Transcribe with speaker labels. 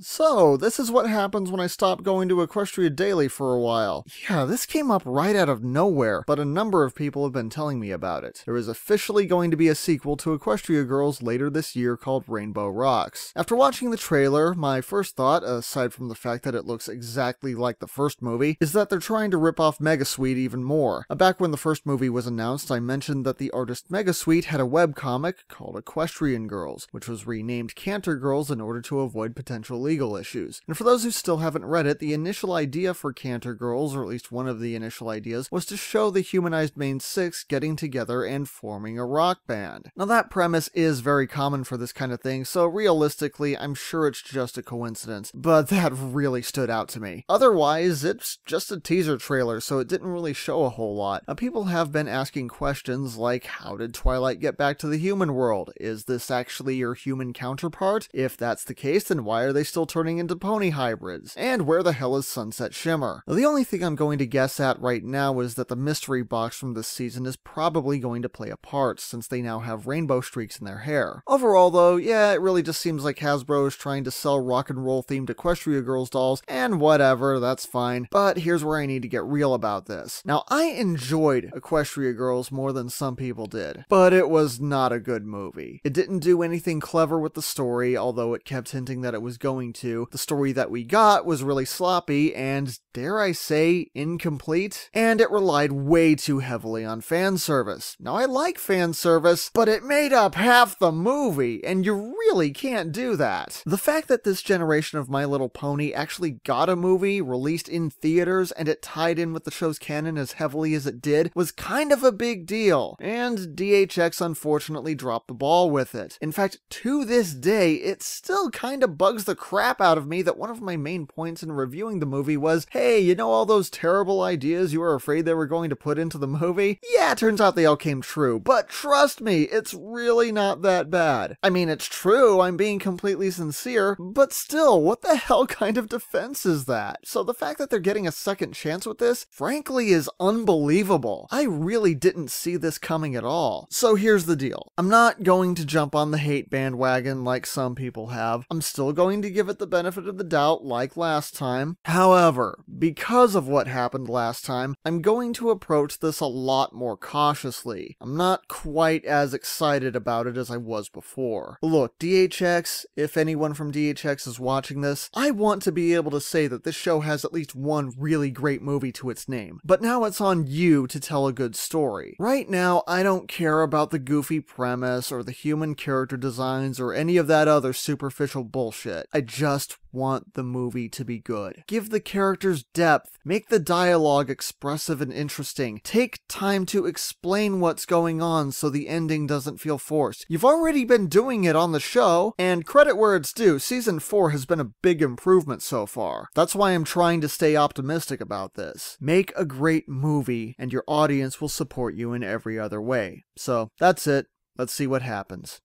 Speaker 1: So, this is what happens when I stop going to Equestria daily for a while. Yeah, this came up right out of nowhere, but a number of people have been telling me about it. There is officially going to be a sequel to Equestria Girls later this year called Rainbow Rocks. After watching the trailer, my first thought, aside from the fact that it looks exactly like the first movie, is that they're trying to rip off Megasuite even more. Back when the first movie was announced, I mentioned that the artist Megasuite had a webcomic called Equestrian Girls, which was renamed Canter Girls in order to avoid potential legal issues. And for those who still haven't read it, the initial idea for Canter Girls, or at least one of the initial ideas, was to show the humanized main six getting together and forming a rock band. Now that premise is very common for this kind of thing, so realistically, I'm sure it's just a coincidence, but that really stood out to me. Otherwise, it's just a teaser trailer, so it didn't really show a whole lot. People have been asking questions like, how did Twilight get back to the human world? Is this actually your human counterpart? If that's the case, then why are they still turning into pony hybrids? And where the hell is Sunset Shimmer? Now, the only thing I'm going to guess at right now is that the mystery box from this season is probably going to play a part, since they now have rainbow streaks in their hair. Overall though, yeah, it really just seems like Hasbro is trying to sell rock and roll themed Equestria Girls dolls, and whatever, that's fine. But here's where I need to get real about this. Now, I enjoyed Equestria Girls more than some people did, but it was not a good movie. It didn't do anything clever with the story, although it kept hinting that it was going to. The story that we got was really sloppy and, dare I say, incomplete, and it relied way too heavily on fan service. Now, I like fan service, but it made up half the movie, and you really can't do that. The fact that this generation of My Little Pony actually got a movie released in theaters and it tied in with the show's canon as heavily as it did was kind of a big deal, and DHX unfortunately dropped the ball with it. In fact, to this day, it still kind of bugs the crap out of me that one of my main points in reviewing the movie was, hey, you know all those terrible ideas you were afraid they were going to put into the movie? Yeah, it turns out they all came true, but trust me, it's really not that bad. I mean, it's true, I'm being completely sincere, but still, what the hell kind of defense is that? So the fact that they're getting a second chance with this, frankly, is unbelievable. I really didn't see this coming at all. So here's the deal. I'm not going to jump on the hate bandwagon like some people have. I'm still going to give it the benefit of the doubt like last time. However, because of what happened last time, I'm going to approach this a lot more cautiously. I'm not quite as excited about it as I was before. Look, DHX, if anyone from DHX is watching this, I want to be able to say that this show has at least one really great movie to its name. But now it's on you to tell a good story. Right now, I don't care about the goofy premise or the human character designs or any of that other superficial bullshit. I just want the movie to be good. Give the characters depth, make the dialogue expressive and interesting, take time to explain what's going on so the ending doesn't feel forced. You've already been doing it on the show, and credit where it's due, Season 4 has been a big improvement so far. That's why I'm trying to stay optimistic about this. Make a great movie, and your audience will support you in every other way. So, that's it. Let's see what happens.